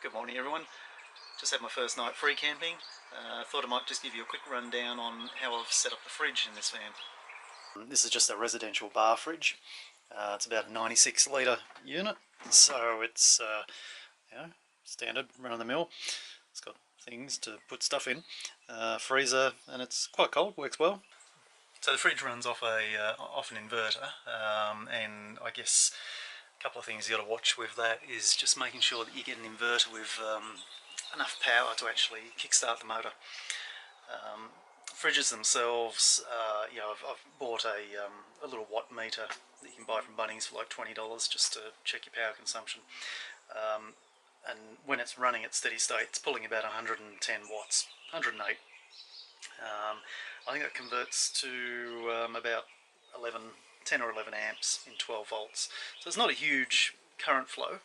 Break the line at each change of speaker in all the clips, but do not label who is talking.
Good morning everyone. Just had my first night free camping. Thought I might just give you a quick rundown on how I've set up the fridge in this van. This is just a residential bar fridge. It's about a 96 litre unit, so it's standard run-of-the-mill. It's got things to put stuff in, freezer, and it's quite cold, works well. So the fridge runs off an inverter, and I guess a couple of things you got to watch with that is just making sure that you get an inverter with enough power to actually kickstart the motor. Fridges themselves, I've bought a little watt meter that you can buy from Bunnings for like $20 just to check your power consumption. And when it's running at steady state, it's pulling about 110 watts, 108. I think it converts to about 10 or 11 amps in 12 volts. So it's not a huge current flow,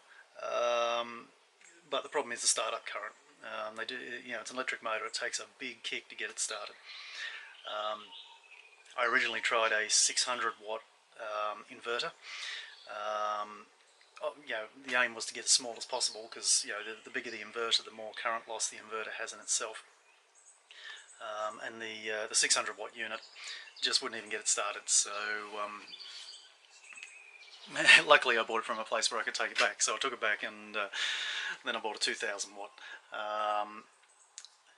but the problem is the startup current. It's an electric motor. It takes a big kick to get it started. I originally tried a 600 watt inverter. The aim was to get as small as possible because the bigger the inverter, the more current loss the inverter has in itself. And the 600 watt unit just wouldn't even get it started. So luckily I bought it from a place where I could take it back. So I took it back, and then I bought a 2000 watt.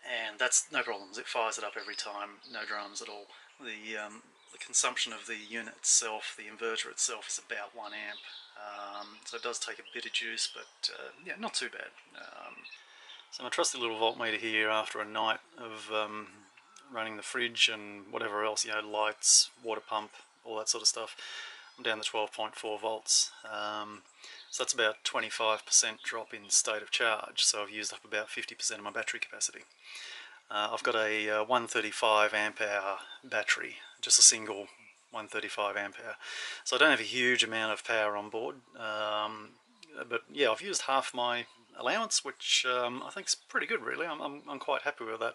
And that's no problems. It fires it up every time, no dramas at all. The consumption of the unit itself, the inverter itself, is about 1 amp. So it does take a bit of juice, but yeah, not too bad. So my trusty little voltmeter here, after a night of running the fridge and whatever else, lights, water pump, all that sort of stuff, I'm down to 12.4 volts. So that's about 25% drop in state of charge, so I've used up about 50% of my battery capacity. I've got a 135 amp hour battery, just a single 135 amp hour, so I don't have a huge amount of power on board, but yeah, I've used half my allowance, which I think is pretty good really. I'm quite happy with that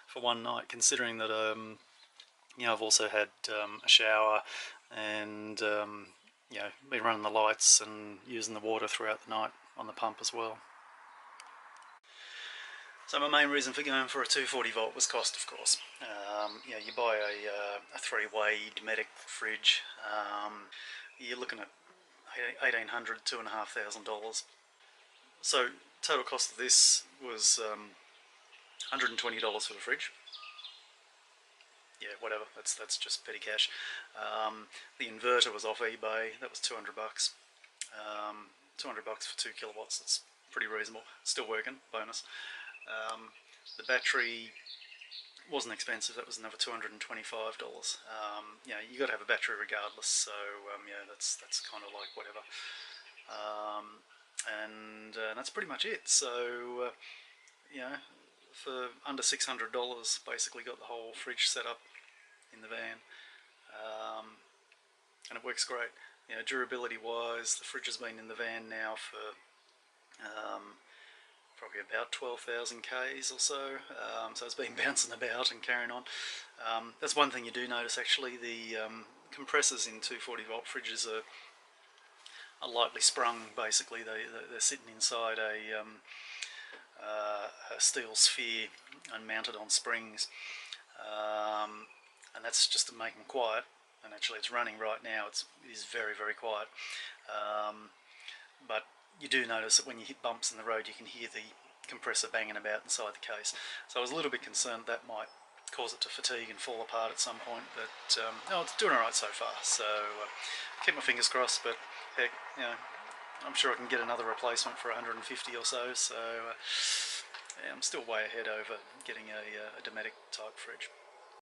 for one night, considering that I've also had a shower and been running the lights and using the water throughout the night on the pump as well. So my main reason for going for a 240 volt was cost, of course. You buy a three-way Dometic fridge, you're looking at $1,800, $2,500. So total cost of this was $120 for the fridge. Yeah, whatever. That's just petty cash. The inverter was off eBay. That was $200. $200 for 2 kilowatts. That's pretty reasonable. Still working. Bonus. The battery wasn't expensive. That was another $225. You got to have a battery regardless. So that's kind of like whatever. And that's pretty much it. So for under $600, basically got the whole fridge set up in the van, and it works great. Durability wise, the fridge has been in the van now for probably about 12,000 Ks or so, so it's been bouncing about and carrying on. That's one thing you do notice actually. The compressors in 240 volt fridges are lightly sprung. Basically they're sitting inside a steel sphere and mounted on springs, and that's just to make them quiet. And actually it's running right now. It is very, very quiet, but you do notice that when you hit bumps in the road you can hear the compressor banging about inside the case. So I was a little bit concerned that might cause it to fatigue and fall apart at some point, but it's doing alright so far. So keep my fingers crossed, but heck, I'm sure I can get another replacement for 150 or so. So yeah, I'm still way ahead over getting a Dometic type fridge.